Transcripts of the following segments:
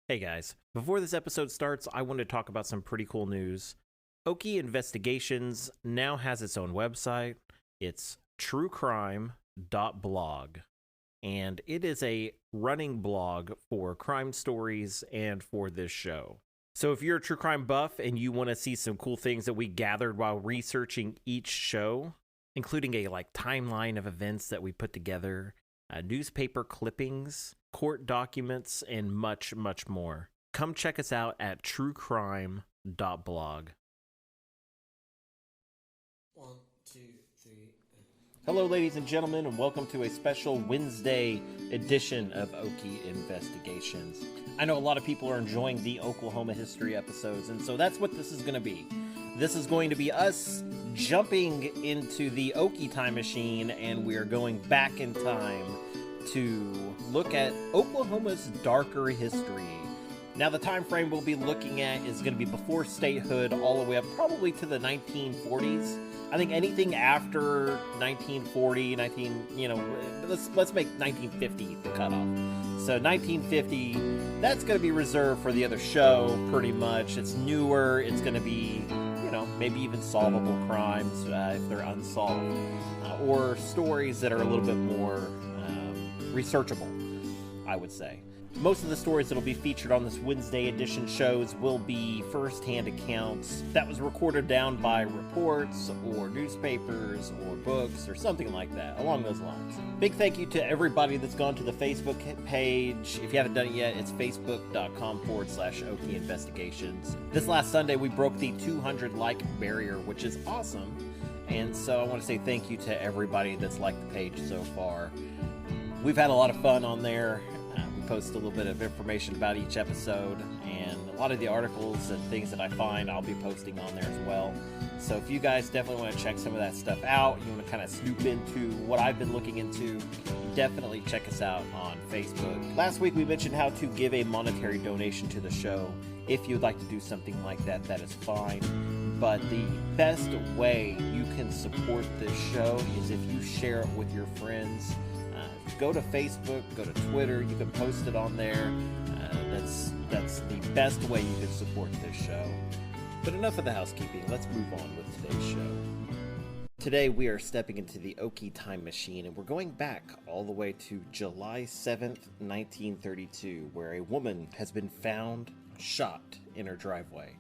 Hey guys, before this episode starts, I want to talk about some pretty cool news. Okie Investigations now has its own website. It's truecrime.blog, and it is a running blog for crime stories and for this show. So if you're a true crime buff and you want to see some cool things that we gathered while researching each show, including a timeline of events that we put together, newspaper clippings, court documents, and much, much more. Come check us out at truecrime.blog. 1, 2, 3. Hello, ladies and gentlemen, and welcome to a special Wednesday edition of Okie Investigations. I know a lot of people are enjoying the Oklahoma history episodes, and so that's what this is going to be. This is going to be us jumping into the Okie time machine, and we are going back in time to look at Oklahoma's darker history. Now, the time frame we'll be looking at is going to be before statehood all the way up probably to the 1940s. I think anything after 1940, let's make 1950 the cutoff. So 1950, that's going to be reserved for the other show pretty much. It's newer, it's going to be, maybe even solvable crimes if they're unsolved, or stories that are a little bit more researchable, I would say. Most of the stories that will be featured on this Wednesday edition shows will be first-hand accounts that was recorded down by reports or newspapers or books or something like that, along those lines. Big thank you to everybody that's gone to the Facebook page. If you haven't done it yet, it's facebook.com/Okie Investigations. This last Sunday, we broke the 200 like barrier, which is awesome. And so I want to say thank you to everybody that's liked the page so far. We've had a lot of fun on there. We post a little bit of information about each episode, and a lot of the articles and things that I find I'll be posting on there as well. So if you guys definitely want to check some of that stuff out, you want to kind of snoop into what I've been looking into, definitely check us out on Facebook. Last week we mentioned how to give a monetary donation to the show. If you'd like to do something like that, that is fine. But the best way you can support this show is if you share it with your friends. Go to Facebook, go to Twitter, you can post it on there. That's the best way you can support this show. But enough of the housekeeping, let's move on with today's show. Today we are stepping into the Okie time machine, and we're going back all the way to July 7th, 1932, where a woman has been found shot in her driveway.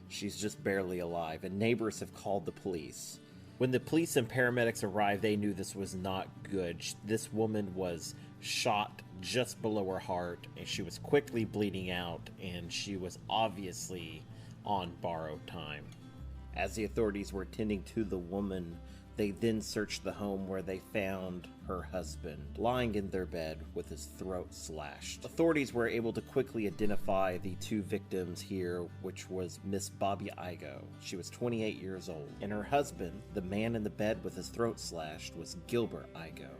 She's just barely alive, and neighbors have called the police. When the police and paramedics arrived, they knew this was not good. This woman was shot just below her heart, and she was quickly bleeding out, and she was obviously on borrowed time. As the authorities were attending to the woman, they then searched the home where they found her husband lying in their bed with his throat slashed. Authorities were able to quickly identify the two victims here, which was Miss Bobby Igo. She was 28 years old, and her husband, the man in the bed with his throat slashed, was Gilbert Igo.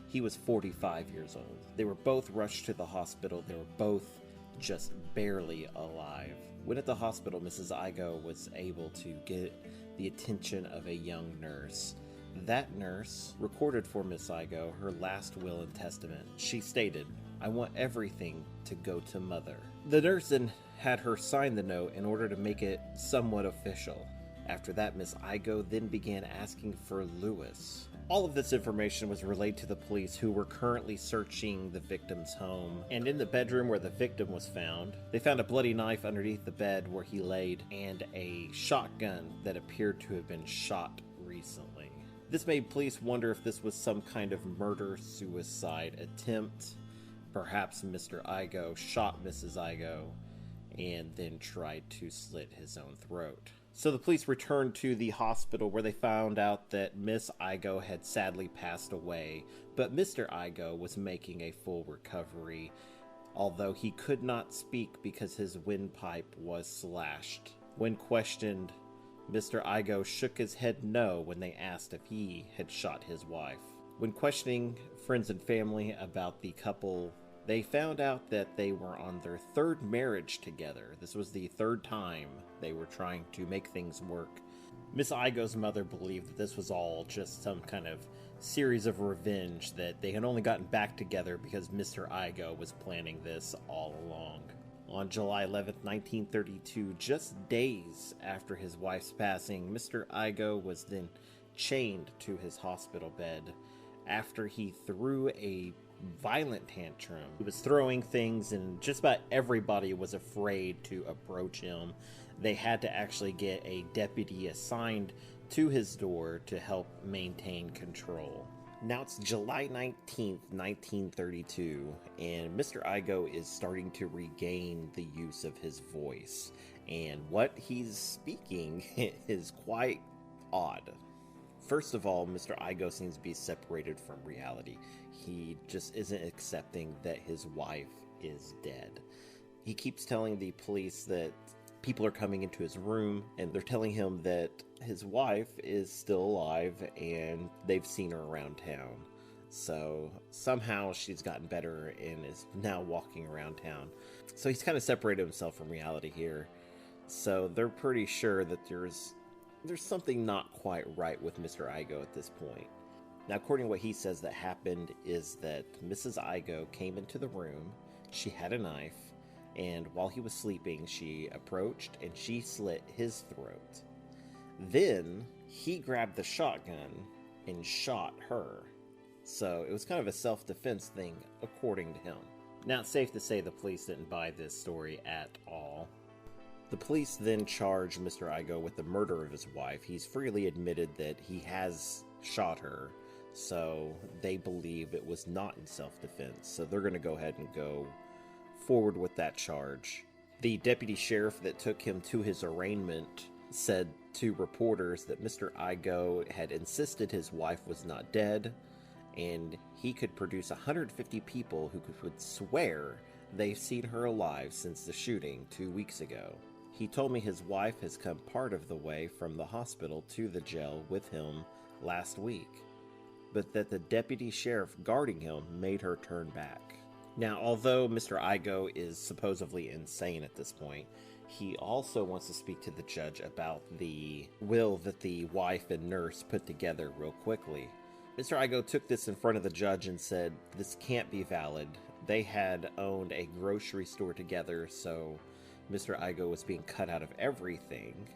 He was 45 years old. They were both rushed to the hospital. They were both just barely alive. When at the hospital, Mrs. Igo was able to get the attention of a young nurse. That nurse recorded for Miss Igo her last will and testament. She stated, "I want everything to go to Mother." The nurse then had her sign the note in order to make it somewhat official. After that, Miss Igo then began asking for Lewis. All of this information was relayed to the police, who were currently searching the victim's home. And in the bedroom where the victim was found, they found a bloody knife underneath the bed where he laid and a shotgun that appeared to have been shot recently. This made police wonder if this was some kind of murder-suicide attempt. Perhaps Mr. Igo shot Mrs. Igo and then tried to slit his own throat. So the police returned to the hospital, where they found out that Miss Igo had sadly passed away, but Mr. Igo was making a full recovery, although he could not speak because his windpipe was slashed. When questioned, Mr. Igo shook his head no when they asked if he had shot his wife. When questioning friends and family about the couple, they found out that they were on their third marriage together. This was the third time they were trying to make things work. Miss Igo's mother believed that this was all just some kind of series of revenge, that they had only gotten back together because Mr. Igo was planning this all along. On July 11th, 1932, just days after his wife's passing, Mr. Igo was then chained to his hospital bed after he threw a violent tantrum. He was throwing things, and just about everybody was afraid to approach him. They had to actually get a deputy assigned to his door to help maintain control. Now it's July 19th, 1932, and Mr. Igo is starting to regain the use of his voice, and what he's speaking is quite odd. First of all, Mr. Igo seems to be separated from reality. He just isn't accepting that his wife is dead. He keeps telling the police that people are coming into his room, and they're telling him that his wife is still alive and they've seen her around town. So somehow she's gotten better and is now walking around town. So he's kind of separated himself from reality here. So they're pretty sure that there's something not quite right with Mr. Igo at this point. Now, according to what he says that happened is that Mrs. Igo came into the room, she had a knife, and while he was sleeping, she approached and she slit his throat. Then he grabbed the shotgun and shot her. So it was kind of a self-defense thing, according to him. Now, it's safe to say the police didn't buy this story at all. The police then charged Mr. Igo with the murder of his wife. He's freely admitted that he has shot her, so they believe it was not in self-defense. So they're going to go ahead and go forward with that charge. The deputy sheriff that took him to his arraignment said to reporters that Mr. Igo had insisted his wife was not dead, and he could produce 150 people who would swear they've seen her alive since the shooting 2 weeks ago. He told me his wife has come part of the way from the hospital to the jail with him last week, but that the deputy sheriff guarding him made her turn back. Now, although Mr. Igo is supposedly insane at this point, he also wants to speak to the judge about the will that the wife and nurse put together real quickly. Mr. Igo took this in front of the judge and said, this can't be valid. They had owned a grocery store together, so Mr. Igo was being cut out of everything.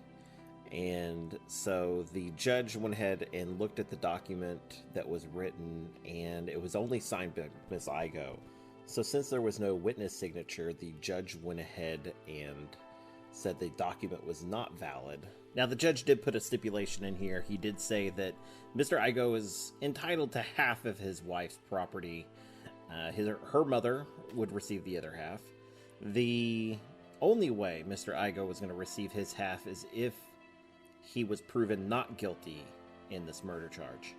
And so the judge went ahead and looked at the document that was written, and it was only signed by Ms. Igo. So since there was no witness signature, the judge went ahead and said the document was not valid. Now, the judge did put a stipulation in here. He did say that Mr. Igo is entitled to half of his wife's property. Her mother would receive the other half. The only way Mr. Igo was going to receive his half is if he was proven not guilty in this murder charge.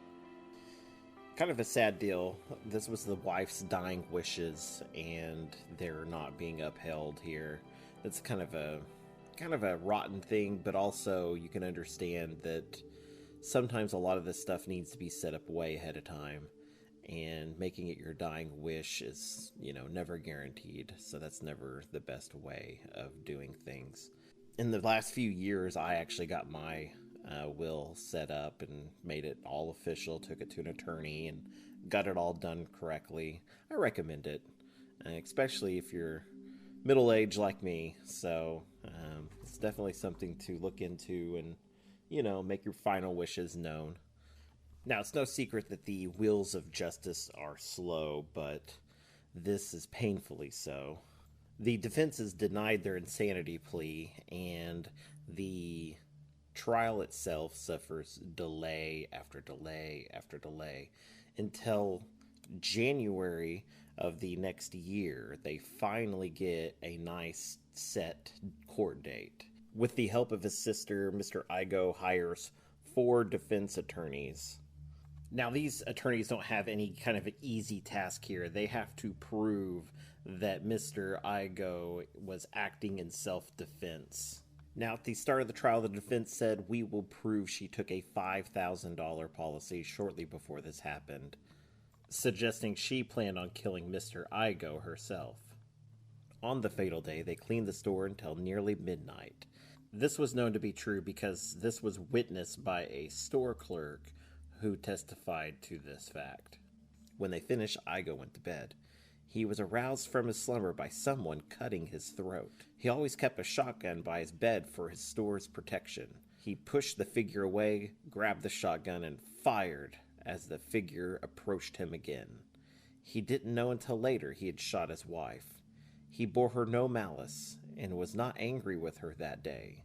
Kind of a sad deal. This was the wife's dying wishes, and they're not being upheld here. That's kind of a rotten thing, but also you can understand that sometimes a lot of this stuff needs to be set up way ahead of time, and making it your dying wish is, never guaranteed. So that's never the best way of doing things. In the last few years, I actually got my will set up and made it all official, took it to an attorney and got it all done correctly. I recommend it, especially if you're middle-aged like me. So it's definitely something to look into and, make your final wishes known. Now, it's no secret that the wheels of justice are slow, but this is painfully so. The defense has denied their insanity plea, and the trial itself suffers delay after delay after delay until January of the next year. They finally get a nice set court date. With the help of his sister, Mr. Igo hires 4 defense attorneys. Now, these attorneys don't have any kind of an easy task here. They have to prove that Mr. Igo was acting in self-defense. Now, at the start of the trial, the defense said, we will prove she took a $5,000 policy shortly before this happened, suggesting she planned on killing Mr. Igo herself. On the fatal day, they cleaned the store until nearly midnight. This was known to be true because this was witnessed by a store clerk who testified to this fact. When they finished, Igo went to bed. He was aroused from his slumber by someone cutting his throat. He always kept a shotgun by his bed for his store's protection. He pushed the figure away, grabbed the shotgun, and fired as the figure approached him again. He didn't know until later he had shot his wife. He bore her no malice and was not angry with her that day,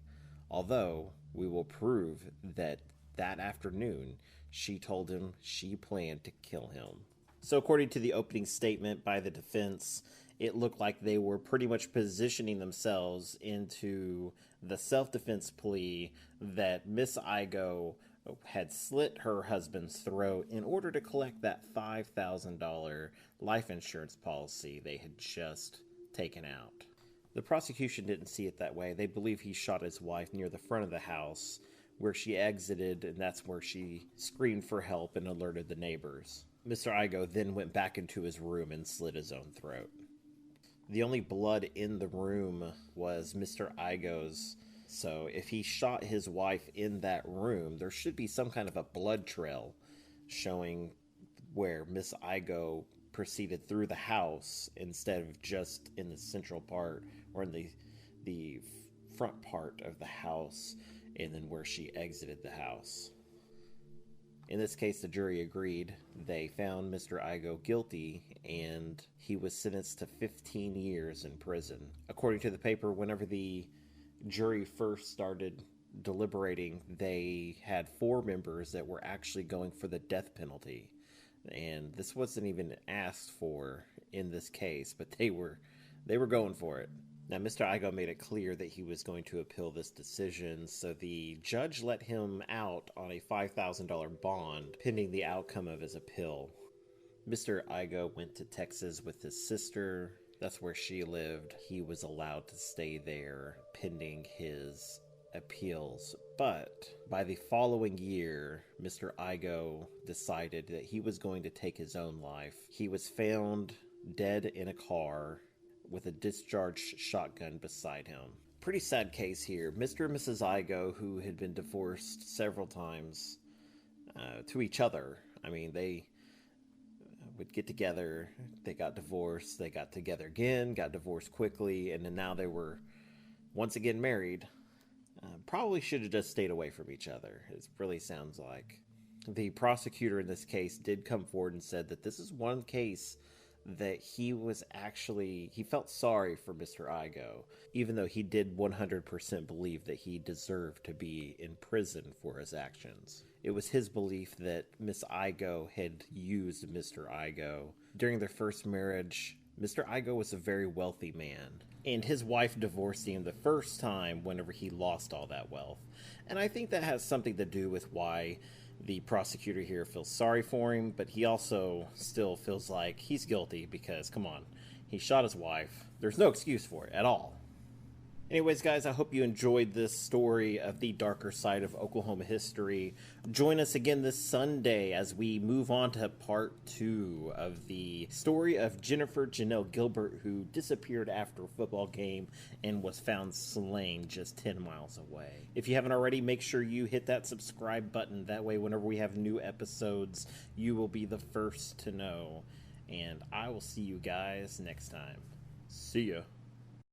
although we will prove that afternoon she told him she planned to kill him. So according to the opening statement by the defense, it looked like they were pretty much positioning themselves into the self-defense plea that Miss Igo had slit her husband's throat in order to collect that $5,000 life insurance policy they had just taken out. The prosecution didn't see it that way. They believe he shot his wife near the front of the house, where she exited, and that's where she screamed for help and alerted the neighbors. Mr. Igo then went back into his room and slit his own throat. The only blood in the room was Mr. Igo's, so if he shot his wife in that room, there should be some kind of a blood trail showing where Miss Igo proceeded through the house instead of just in the central part or in the front part of the house, and then where she exited the house. In this case, the jury agreed. They found Mr. Igo guilty, and he was sentenced to 15 years in prison. According to the paper, whenever the jury first started deliberating, they had 4 members that were actually going for the death penalty. And this wasn't even asked for in this case, but they were going for it. Now, Mr. Igo made it clear that he was going to appeal this decision, so the judge let him out on a $5,000 bond pending the outcome of his appeal. Mr. Igo went to Texas with his sister. That's where she lived. He was allowed to stay there pending his appeals. But by the following year, Mr. Igo decided that he was going to take his own life. He was found dead in a car with a discharged shotgun beside him. Pretty sad case here. Mr. and Mrs. Igo, who had been divorced several times to each other. I mean, they would get together, they got divorced, they got together again, got divorced quickly, and then now they were once again married. Probably should have just stayed away from each other, it really sounds like. The prosecutor in this case did come forward and said that this is one case that he felt sorry for Mr. Igo, even though he did 100% believe that he deserved to be in prison for his actions. It was his belief that Miss Igo had used Mr. Igo. During their first marriage, Mr. Igo was a very wealthy man, and his wife divorced him the first time whenever he lost all that wealth. And I think that has something to do with why the prosecutor here feels sorry for him, but he also still feels like he's guilty because, come on, he shot his wife. There's no excuse for it at all. Anyways, guys, I hope you enjoyed this story of the darker side of Oklahoma history. Join us again this Sunday as we move on to part 2 of the story of Jennifer Janelle Gilbert, who disappeared after a football game and was found slain just 10 miles away. If you haven't already, make sure you hit that subscribe button. That way, whenever we have new episodes, you will be the first to know. And I will see you guys next time. See ya.